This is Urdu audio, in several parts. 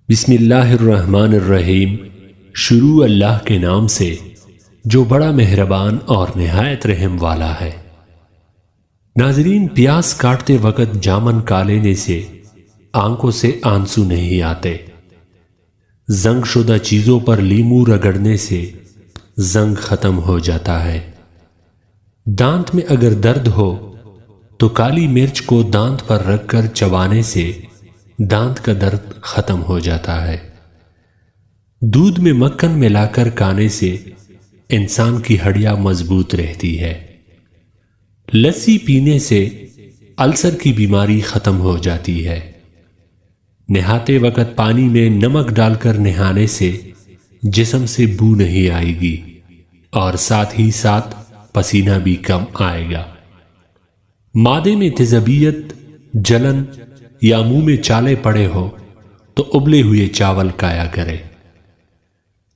بسم اللہ الرحمن الرحیم۔ شروع اللہ کے نام سے جو بڑا مہربان اور نہایت رحم والا ہے۔ ناظرین، پیاز کاٹتے وقت جامن کا لینے سے آنکھوں سے آنسو نہیں آتے۔ زنگ شدہ چیزوں پر لیمو رگڑنے سے زنگ ختم ہو جاتا ہے۔ دانت میں اگر درد ہو تو کالی مرچ کو دانت پر رکھ کر چبانے سے دانت کا درد ختم ہو جاتا ہے۔ دودھ میں مکھن ملا کر کھانے سے انسان کی ہڈیاں مضبوط رہتی ہے۔ لسی پینے سے السر کی بیماری ختم ہو جاتی ہے۔ نہاتے وقت پانی میں نمک ڈال کر نہانے سے جسم سے بو نہیں آئے گی اور ساتھ ہی ساتھ پسینہ بھی کم آئے گا۔ معدے میں تیزابیت، جلن یا منہ میں چالے پڑے ہو تو ابلے ہوئے چاول کھایا کرے۔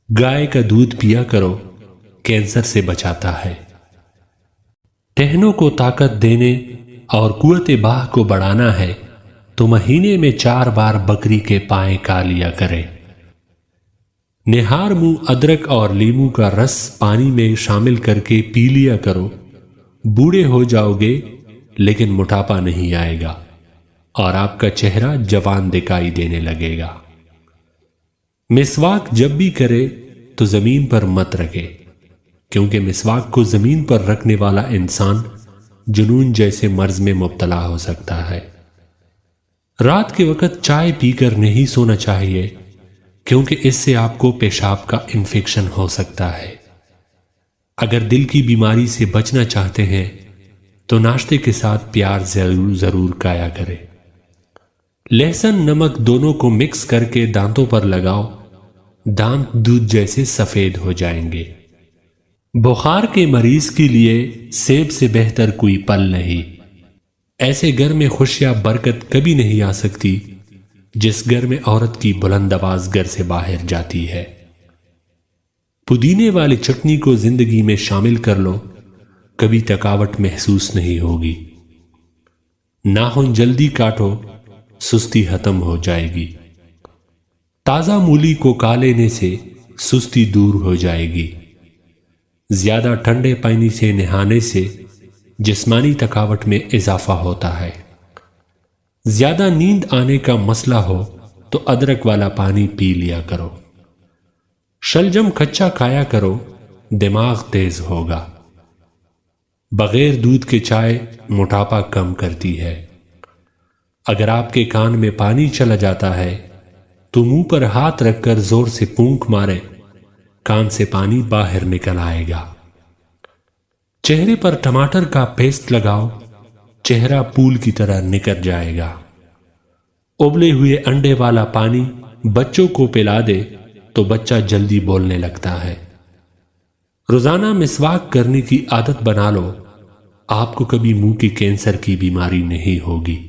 گائے کا دودھ پیا کرو، کینسر سے بچاتا ہے۔ ٹہنوں کو طاقت دینے اور قوت باہ کو بڑھانا ہے تو مہینے میں 4 بار بکری کے پائیں کھا لیا کرے۔ نہار منہ ادرک اور لیمو کا رس پانی میں شامل کر کے پی لیا کرو۔ بوڑھے ہو جاؤ گے لیکن موٹاپا نہیں آئے گا اور آپ کا چہرہ جوان دکھائی دینے لگے گا۔ مسواک جب بھی کرے تو زمین پر مت رکھے، کیونکہ مسواک کو زمین پر رکھنے والا انسان جنون جیسے مرض میں مبتلا ہو سکتا ہے۔ رات کے وقت چائے پی کر نہیں سونا چاہیے، کیونکہ اس سے آپ کو پیشاب کا انفیکشن ہو سکتا ہے۔ اگر دل کی بیماری سے بچنا چاہتے ہیں تو ناشتے کے ساتھ پیاز ضرور کھایا کرے۔ لہسن نمک دونوں کو مکس کر کے دانتوں پر لگاؤ، دانت دودھ جیسے سفید ہو جائیں گے۔ بخار کے مریض کے لیے سیب سے بہتر کوئی پھل نہیں۔ ایسے گھر میں خوشیاں برکت کبھی نہیں آ سکتی جس گھر میں عورت کی بلند آواز گھر سے باہر جاتی ہے۔ پودینے والی چٹنی کو زندگی میں شامل کر لو، کبھی تھکاوٹ محسوس نہیں ہوگی۔ ناخن جلدی کاٹو، سستی ختم ہو جائے گی۔ تازہ مولی کو کھا لینے سے سستی دور ہو جائے گی۔ زیادہ ٹھنڈے پانی سے نہانے سے جسمانی تھکاوٹ میں اضافہ ہوتا ہے۔ زیادہ نیند آنے کا مسئلہ ہو تو ادرک والا پانی پی لیا کرو۔ شلجم کچا کھایا کرو، دماغ تیز ہوگا۔ بغیر دودھ کے چائے موٹاپا کم کرتی ہے۔ اگر آپ کے کان میں پانی چلا جاتا ہے تو منہ پر ہاتھ رکھ کر زور سے پھونک مارے، کان سے پانی باہر نکل آئے گا۔ چہرے پر ٹماٹر کا پیسٹ لگاؤ، چہرہ پھول کی طرح نکھر جائے گا۔ ابلے ہوئے انڈے والا پانی بچوں کو پلا دے تو بچہ جلدی بولنے لگتا ہے۔ روزانہ مسواک کرنے کی عادت بنا لو، آپ کو کبھی منہ کی کینسر کی بیماری نہیں ہوگی۔